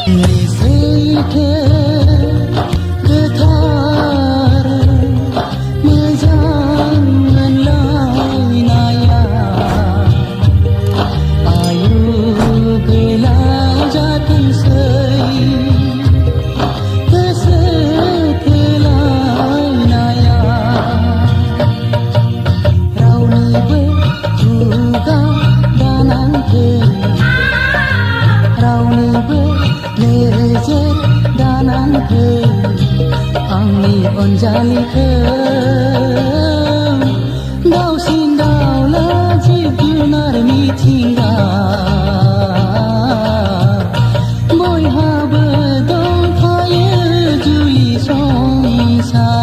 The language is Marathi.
सैथो गोथार मोजां मोनलायनाया आयु गोलाव जाथोंसै गोसो थोलायनाया रावनिबो खुगा दानांथों रावनिबो लेजेर दानांथों आंनि अनजालिखौ दाउसिन दाउला जिब जुनार मिथिंगा बयहाबो दंखायो जुलि संसार